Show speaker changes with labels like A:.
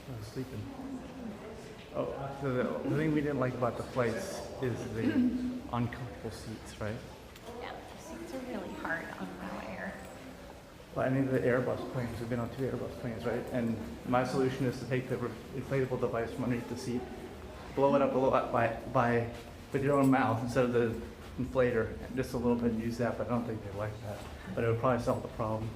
A: I was sleeping. Oh, so the thing we didn't like about the flights is the uncomfortable seats, right?
B: Yeah, the seats are really hard on Raw Air.
A: Well, any of the Airbus planes, we've been on 2 Airbus planes, right? And my solution is to take the inflatable device from underneath the seat, blow it up a little by with your own mouth instead of the inflator, just a little bit, and use that. But I don't think they like that. But it would probably solve the problem.